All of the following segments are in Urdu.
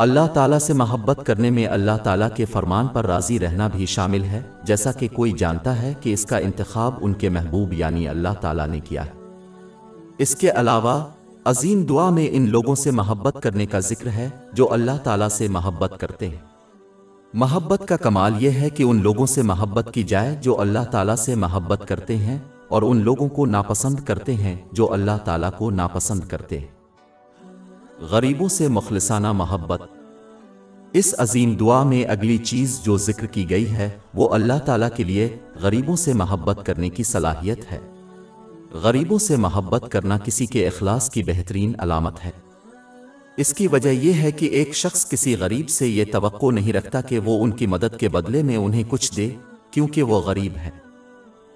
اللہ تعالیٰ سے محبت کرنے میں اللہ تعالیٰ کے فرمان پر راضی رہنا بھی شامل ہے، جیسا کہ کوئی جانتا ہے کہ اس کا انتخاب ان کے محبوب یعنی اللہ تعالیٰ نے کیا ہے۔ اس کے علاوہ عظیم دعا میں ان لوگوں سے محبت کرنے کا ذکر ہے جو اللہ تعالیٰ سے محبت کرتے ہیں۔ محبت کا کمال یہ ہے کہ ان لوگوں سے محبت کی جائے جو اللہ تعالیٰ سے محبت کرتے ہیں، اور ان لوگوں کو ناپسند کرتے ہیں جو اللہ تعالیٰ کو ناپسند کرتے ہیں۔ غریبوں سے مخلصانہ محبت۔ اس عظیم دعا میں اگلی چیز جو ذکر کی گئی ہے وہ اللہ تعالیٰ کے لیے غریبوں سے محبت کرنے کی صلاحیت ہے۔ غریبوں سے محبت کرنا کسی کے اخلاص کی بہترین علامت ہے۔ اس کی وجہ یہ ہے کہ ایک شخص کسی غریب سے یہ توقع نہیں رکھتا کہ وہ ان کی مدد کے بدلے میں انہیں کچھ دے، کیونکہ وہ غریب ہے۔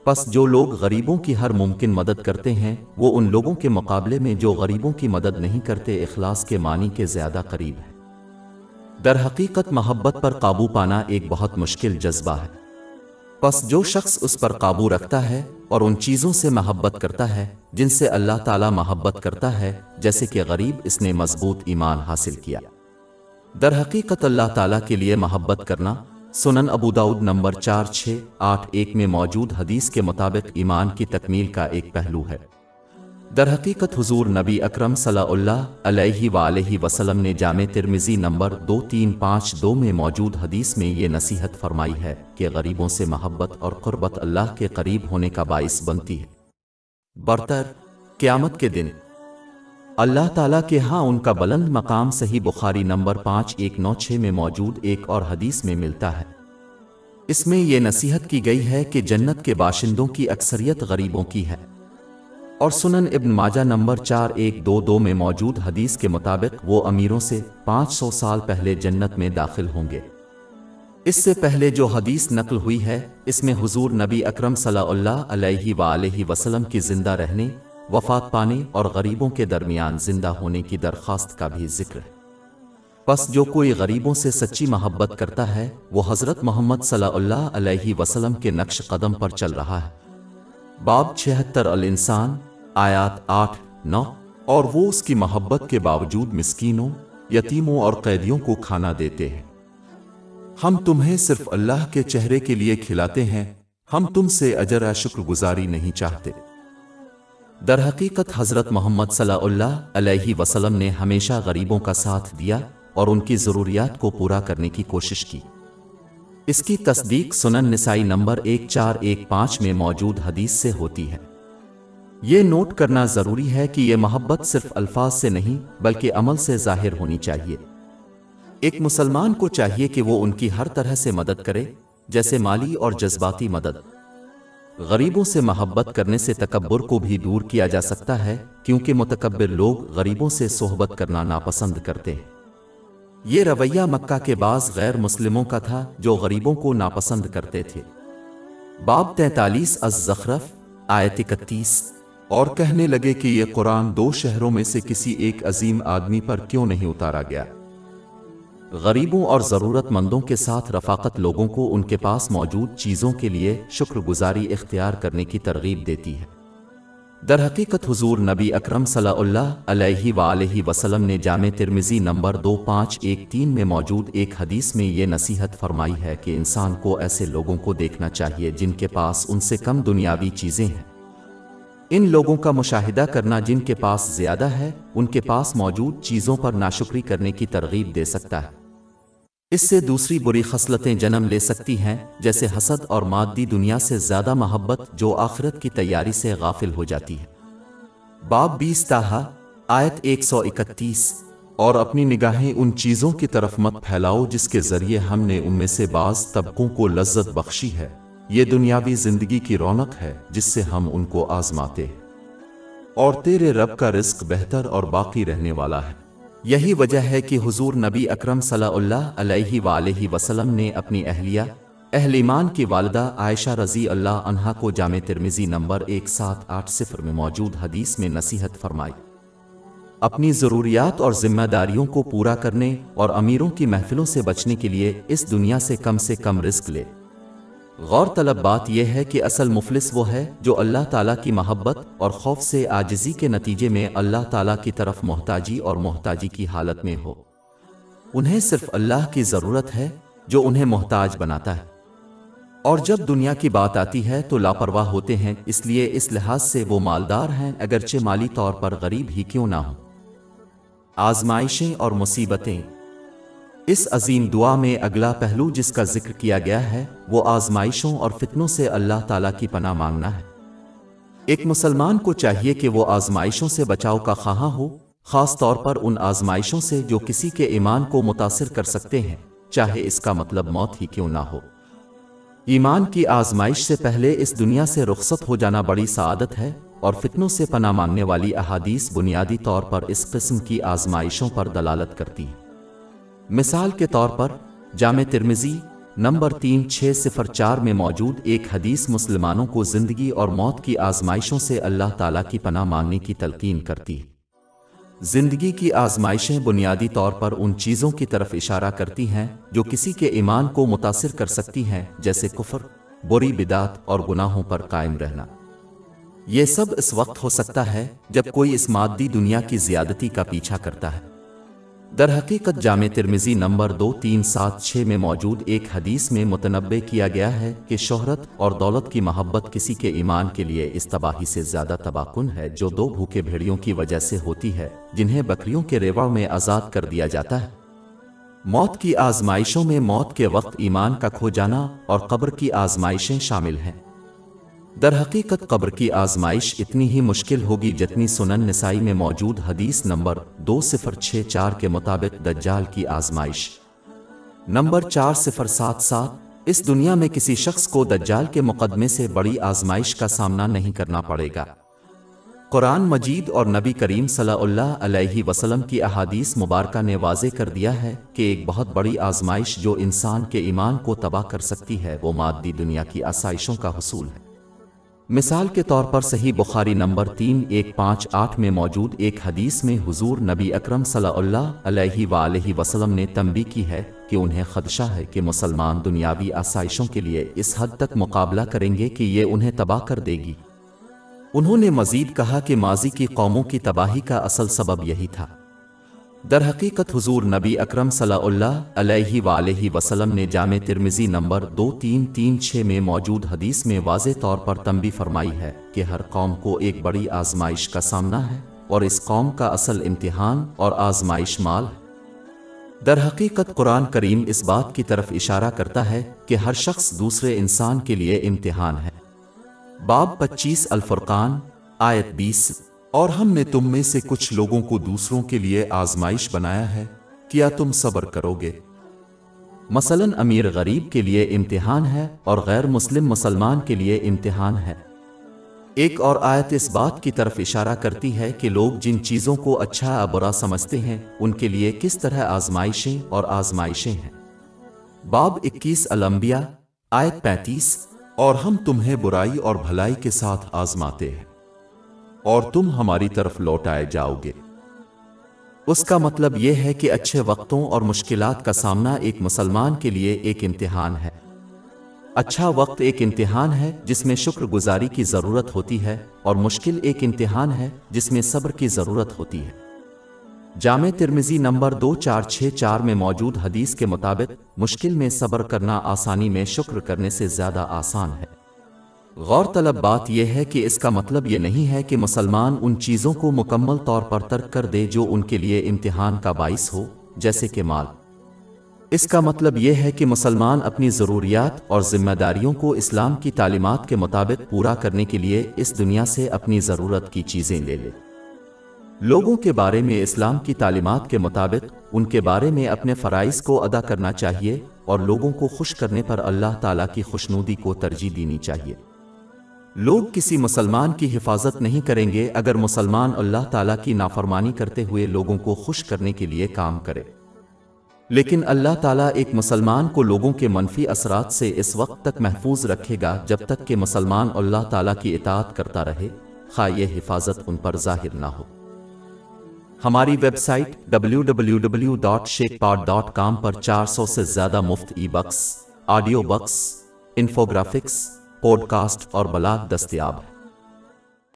پس جو لوگ غریبوں کی ہر ممکن مدد کرتے ہیں وہ ان لوگوں کے مقابلے میں جو غریبوں کی مدد نہیں کرتے اخلاص کے معنی کے زیادہ قریب ہے۔ در حقیقت محبت پر قابو پانا ایک بہت مشکل جذبہ ہے۔ پس جو شخص اس پر قابو رکھتا ہے اور ان چیزوں سے محبت کرتا ہے جن سے اللہ تعالیٰ محبت کرتا ہے، جیسے کہ غریب، اس نے مضبوط ایمان حاصل کیا۔ در حقیقت اللہ تعالیٰ کے لیے محبت کرنا سنن ابو داؤد نمبر 4681 میں موجود حدیث کے مطابق ایمان کی تکمیل کا ایک پہلو ہے۔ در حقیقت حضور نبی اکرم صلی اللہ علیہ وآلہ وسلم نے جامع ترمذی نمبر 2352 میں موجود حدیث میں یہ نصیحت فرمائی ہے کہ غریبوں سے محبت اور قربت اللہ کے قریب ہونے کا باعث بنتی ہے۔ برتر قیامت کے دن اللہ تعالیٰ کے ہاں ان کا بلند مقام صحیح بخاری نمبر 5196 میں موجود ایک اور حدیث میں ملتا ہے۔ اس میں یہ نصیحت کی گئی ہے کہ جنت کے باشندوں کی اکثریت غریبوں کی ہے، اور سنن ابن ماجہ نمبر 4122 میں موجود حدیث کے مطابق وہ امیروں سے 500 سال پہلے جنت میں داخل ہوں گے۔ اس سے پہلے جو حدیث نقل ہوئی ہے اس میں حضور نبی اکرم صلی اللہ علیہ وآلہ وسلم کی زندہ رہنے، وفات پانے اور غریبوں کے درمیان زندہ ہونے کی درخواست کا بھی ذکر ہے۔ پس جو کوئی غریبوں سے سچی محبت کرتا ہے وہ حضرت محمد صلی اللہ علیہ وسلم کے نقش قدم پر چل رہا ہے۔ باب 76 الانسان آیات 8-9۔ اور وہ اس کی محبت کے باوجود مسکینوں، یتیموں اور قیدیوں کو کھانا دیتے ہیں۔ ہم تمہیں صرف اللہ کے چہرے کے لیے کھلاتے ہیں، ہم تم سے اجر شکر گزاری نہیں چاہتے۔ در حقیقت حضرت محمد صلی اللہ علیہ وسلم نے ہمیشہ غریبوں کا ساتھ دیا اور ان کی ضروریات کو پورا کرنے کی کوشش کی۔ اس کی تصدیق سنن نسائی نمبر 1415 میں موجود حدیث سے ہوتی ہے۔ یہ نوٹ کرنا ضروری ہے کہ یہ محبت صرف الفاظ سے نہیں بلکہ عمل سے ظاہر ہونی چاہیے۔ ایک مسلمان کو چاہیے کہ وہ ان کی ہر طرح سے مدد کرے، جیسے مالی اور جذباتی مدد۔ غریبوں سے محبت کرنے سے تکبر کو بھی دور کیا جا سکتا ہے، کیونکہ متکبر لوگ غریبوں سے صحبت کرنا ناپسند کرتے ہیں۔ یہ رویہ مکہ کے بعض غیر مسلموں کا تھا جو غریبوں کو ناپسند کرتے تھے۔ باب 43 الزخرف آیت 31۔ اور کہنے لگے کہ یہ قرآن دو شہروں میں سے کسی ایک عظیم آدمی پر کیوں نہیں اتارا گیا۔ غریبوں اور ضرورت مندوں کے ساتھ رفاقت لوگوں کو ان کے پاس موجود چیزوں کے لیے شکر گزاری اختیار کرنے کی ترغیب دیتی ہے۔ در حقیقت حضور نبی اکرم صلی اللہ علیہ وآلہ وسلم نے جامع ترمذی نمبر 2513 میں موجود ایک حدیث میں یہ نصیحت فرمائی ہے کہ انسان کو ایسے لوگوں کو دیکھنا چاہیے جن کے پاس ان سے کم دنیاوی چیزیں ہیں۔ ان لوگوں کا مشاہدہ کرنا جن کے پاس زیادہ ہے ان کے پاس موجود چیزوں پر ناشکری کرنے کی ترغیب دے سکتا ہے۔ اس سے دوسری بری خصلتیں جنم لے سکتی ہیں، جیسے حسد اور مادی دنیا سے زیادہ محبت جو آخرت کی تیاری سے غافل ہو جاتی ہے۔ باب 20 تاہا آیت 131۔ اور اپنی نگاہیں ان چیزوں کی طرف مت پھیلاؤ جس کے ذریعے ہم نے ان میں سے بعض طبقوں کو لذت بخشی ہے، یہ دنیاوی زندگی کی رونق ہے جس سے ہم ان کو آزماتے ہیں، اور تیرے رب کا رزق بہتر اور باقی رہنے والا ہے۔ یہی وجہ ہے کہ حضور نبی اکرم صلی اللہ علیہ وآلہ وسلم نے اپنی اہلیہ اہل ایمان کی والدہ عائشہ رضی اللہ عنہا کو جامع ترمذی نمبر 1780 میں موجود حدیث میں نصیحت فرمائی۔ اپنی ضروریات اور ذمہ داریوں کو پورا کرنے اور امیروں کی محفلوں سے بچنے کے لیے اس دنیا سے کم رزق لے۔ غور طلب بات یہ ہے کہ اصل مفلس وہ ہے جو اللہ تعالیٰ کی محبت اور خوف سے عاجزی کے نتیجے میں اللہ تعالیٰ کی طرف محتاجی کی حالت میں ہو۔ انہیں صرف اللہ کی ضرورت ہے جو انہیں محتاج بناتا ہے، اور جب دنیا کی بات آتی ہے تو لاپرواہ ہوتے ہیں، اس لیے اس لحاظ سے وہ مالدار ہیں اگرچہ مالی طور پر غریب ہی کیوں نہ ہوں۔ آزمائشیں اور مصیبتیں۔ اس عظیم دعا میں اگلا پہلو جس کا ذکر کیا گیا ہے وہ آزمائشوں اور فتنوں سے اللہ تعالیٰ کی پناہ مانگنا ہے۔ ایک مسلمان کو چاہیے کہ وہ آزمائشوں سے بچاؤ کا خواہاں ہو، خاص طور پر ان آزمائشوں سے جو کسی کے ایمان کو متاثر کر سکتے ہیں، چاہے اس کا مطلب موت ہی کیوں نہ ہو۔ ایمان کی آزمائش سے پہلے اس دنیا سے رخصت ہو جانا بڑی سعادت ہے، اور فتنوں سے پناہ مانگنے والی احادیث بنیادی طور پر اس قسم کی آزمائشوں پر دلالت کرتی ہیں۔ مثال کے طور پر جامع ترمذی نمبر 3604 میں موجود ایک حدیث مسلمانوں کو زندگی اور موت کی آزمائشوں سے اللہ تعالیٰ کی پناہ مانگنے کی تلقین کرتی ہے۔ زندگی کی آزمائشیں بنیادی طور پر ان چیزوں کی طرف اشارہ کرتی ہیں جو کسی کے ایمان کو متاثر کر سکتی ہیں، جیسے کفر، بری بدعت اور گناہوں پر قائم رہنا۔ یہ سب اس وقت ہو سکتا ہے جب کوئی اس مادی دنیا کی زیادتی کا پیچھا کرتا ہے۔ در حقیقت جامع ترمذی نمبر 2376 میں موجود ایک حدیث میں متنبہ کیا گیا ہے کہ شہرت اور دولت کی محبت کسی کے ایمان کے لیے اس تباہی سے زیادہ تباہ کن ہے جو دو بھوکے بھیڑیوں کی وجہ سے ہوتی ہے جنہیں بکریوں کے ریوڑ میں آزاد کر دیا جاتا ہے۔ موت کی آزمائشوں میں موت کے وقت ایمان کا کھو جانا اور قبر کی آزمائشیں شامل ہیں۔ در حقیقت قبر کی آزمائش اتنی ہی مشکل ہوگی جتنی سنن نسائی میں موجود حدیث نمبر 2064 کے مطابق دجال کی آزمائش۔ نمبر 4077 اس دنیا میں کسی شخص کو دجال کے مقدمے سے بڑی آزمائش کا سامنا نہیں کرنا پڑے گا۔ قرآن مجید اور نبی کریم صلی اللہ علیہ وسلم کی احادیث مبارکہ نے واضح کر دیا ہے کہ ایک بہت بڑی آزمائش جو انسان کے ایمان کو تباہ کر سکتی ہے وہ مادی دنیا کی آسائشوں کا حصول ہے۔ مثال کے طور پر صحیح بخاری نمبر 3158 میں موجود ایک حدیث میں حضور نبی اکرم صلی اللہ علیہ وآلہ وسلم نے تنبیہ کی ہے کہ انہیں خدشہ ہے کہ مسلمان دنیاوی آسائشوں کے لیے اس حد تک مقابلہ کریں گے کہ یہ انہیں تباہ کر دے گی۔ انہوں نے مزید کہا کہ ماضی کی قوموں کی تباہی کا اصل سبب یہی تھا۔ در حقیقت حضور نبی اکرم صلی اللہ علیہ وآلہ وسلم نے جامع ترمذی نمبر 2336 میں موجود حدیث میں واضح طور پر تنبیہ فرمائی ہے کہ ہر قوم کو ایک بڑی آزمائش کا سامنا ہے، اور اس قوم کا اصل امتحان اور آزمائش مال ہے۔ در حقیقت قرآن کریم اس بات کی طرف اشارہ کرتا ہے کہ ہر شخص دوسرے انسان کے لیے امتحان ہے۔ باب 25 الفرقان آیت 20 اور ہم نے تم میں سے کچھ لوگوں کو دوسروں کے لیے آزمائش بنایا ہے، کیا تم صبر کرو گے؟ مثلاً امیر غریب کے لیے امتحان ہے اور غیر مسلم مسلمان کے لیے امتحان ہے۔ ایک اور آیت اس بات کی طرف اشارہ کرتی ہے کہ لوگ جن چیزوں کو اچھا یا برا سمجھتے ہیں ان کے لیے کس طرح آزمائشیں اور آزمائشیں ہیں۔ باب 21 الانبیاء آیت 35 اور ہم تمہیں برائی اور بھلائی کے ساتھ آزماتے ہیں اور تم ہماری طرف لوٹائے جاؤ گے۔ اس کا مطلب یہ ہے کہ اچھے وقتوں اور مشکلات کا سامنا ایک مسلمان کے لیے ایک امتحان ہے۔ اچھا وقت ایک امتحان ہے جس میں شکر گزاری کی ضرورت ہوتی ہے، اور مشکل ایک امتحان ہے جس میں صبر کی ضرورت ہوتی ہے۔ جامع ترمذی نمبر 2464 میں موجود حدیث کے مطابق مشکل میں صبر کرنا آسانی میں شکر کرنے سے زیادہ آسان ہے۔ غور طلب بات یہ ہے کہ اس کا مطلب یہ نہیں ہے کہ مسلمان ان چیزوں کو مکمل طور پر ترک کر دے جو ان کے لیے امتحان کا باعث ہو، جیسے کہ مال۔ اس کا مطلب یہ ہے کہ مسلمان اپنی ضروریات اور ذمہ داریوں کو اسلام کی تعلیمات کے مطابق پورا کرنے کے لیے اس دنیا سے اپنی ضرورت کی چیزیں لے لے۔ لوگوں کے بارے میں اسلام کی تعلیمات کے مطابق ان کے بارے میں اپنے فرائض کو ادا کرنا چاہیے، اور لوگوں کو خوش کرنے پر اللہ تعالیٰ کی خوشنودی کو ترجیح دینی چاہیے۔ لوگ کسی مسلمان کی حفاظت نہیں کریں گے اگر مسلمان اللہ تعالیٰ کی نافرمانی کرتے ہوئے لوگوں کو خوش کرنے کے لیے کام کرے، لیکن اللہ تعالیٰ ایک مسلمان کو لوگوں کے منفی اثرات سے اس وقت تک محفوظ رکھے گا جب تک کہ مسلمان اللہ تعالیٰ کی اطاعت کرتا رہے، خواہ یہ حفاظت ان پر ظاہر نہ ہو۔ ہماری ویب سائٹ www.sheikhpod.com پر 400 سے زیادہ مفت e books, audio books, infographics, podcast اور بلاگ دستیاب ہے۔